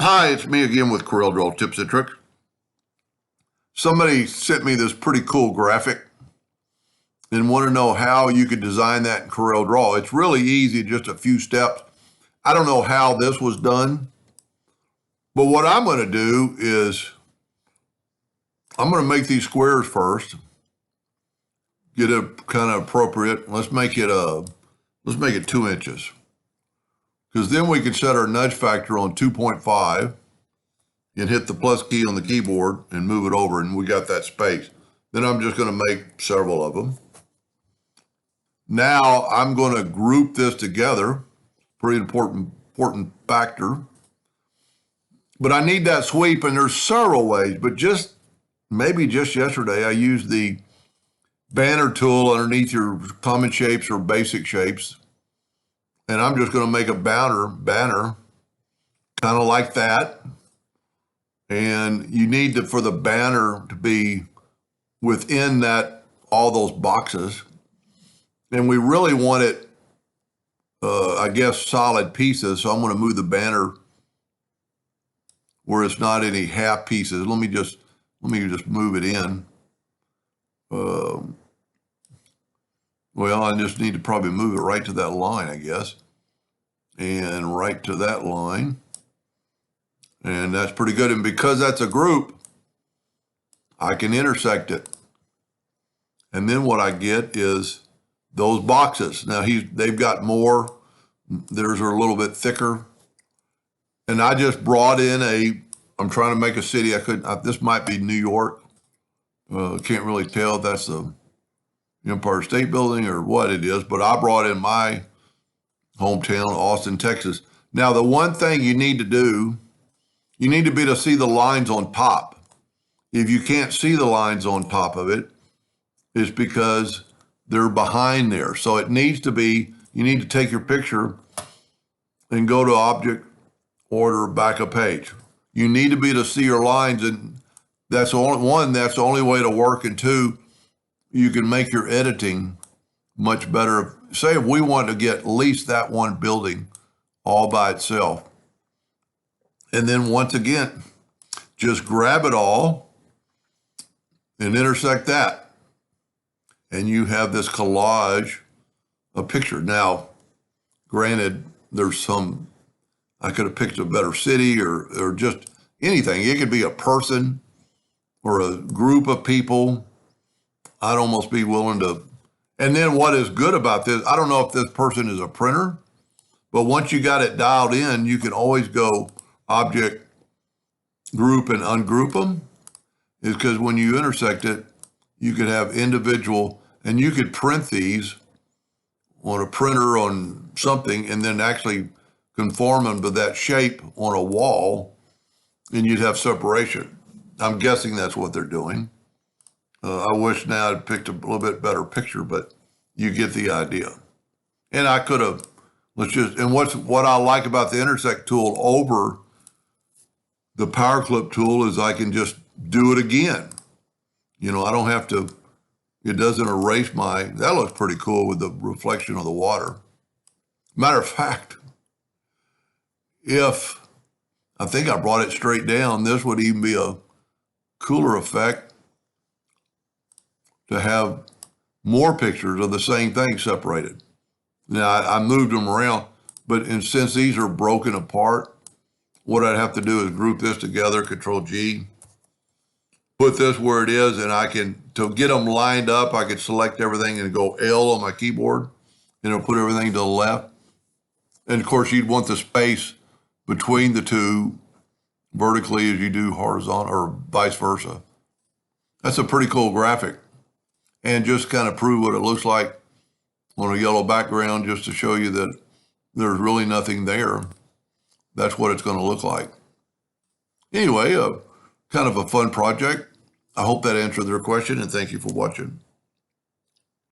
Hi, it's me again with CorelDraw Tips and Tricks. Somebody sent me this pretty cool graphic and want to know how you could design that in CorelDraw. It's really easy, just a few steps. I don't know how this was done, but what I'm going to do is I'm going to make these squares first, get it kind of appropriate. Let's make it 2 inches, because then we can set our nudge factor on 2.5 and hit the plus key on the keyboard and move it over, and we got that space. Then I'm just going to make several of them. Now I'm going to group this together. Pretty important factor. But I need that sweep, and there's several ways, but maybe just yesterday I used the banner tool underneath your common shapes or basic shapes. And I'm just going to make a banner kind of like that. And you need for the banner to be within all those boxes. And we really want it, I guess, solid pieces. So I'm going to move the banner where it's not any half pieces. Let me just move it in. Well, I just need to probably move it right to that line, I guess. And right to that line. And that's pretty good. And because that's a group, I can intersect it. And then what I get is those boxes. Now they've got more. Theirs are a little bit thicker. And I just brought in I'm trying to make a city. This might be New York. Can't really tell if that's the Empire State Building or what it is, but I brought in my hometown, Austin, Texas. Now, the one thing you need to do, you need to be able to see the lines on top. If you can't see the lines on top of it, it's because they're behind there. So it needs to be, you need to take your picture and go to Object, Order, Backup Page. You need to be able to see your lines, and that's the only way to work, and two, you can make your editing much better. Say if we want to get at least that one building all by itself. And then once again, just grab it all and intersect that. And you have this collage of picture. Now, granted, I could have picked a better city or just anything. It could be a person or a group of people. I'd almost be willing to. And then what is good about this, I don't know if this person is a printer, but once you got it dialed in, you can always go Object, Group, and ungroup them. Is because when you intersect it, you could have individual, and you could print these on a printer on something and then actually conform them to that shape on a wall, and you'd have separation. I'm guessing that's what they're doing. I wish now I'd picked a little bit better picture, but you get the idea. And I could have, what I like about the Intersect tool over the Power Clip tool is I can just do it again. I don't have to, it doesn't erase that looks pretty cool with the reflection of the water. Matter of fact, I think I brought it straight down, this would even be a cooler effect to have more pictures of the same thing separated. Now, I moved them around, but since these are broken apart, what I'd have to do is group this together, Control G, put this where it is, and to get them lined up, I could select everything and go L on my keyboard, and it'll put everything to the left. And of course, you'd want the space between the two vertically as you do horizontal, or vice versa. That's a pretty cool graphic. And just kind of prove what it looks like on a yellow background, just to show you that there's really nothing there. That's what it's going to look like. Anyway, kind of a fun project. I hope that answered their question, and thank you for watching.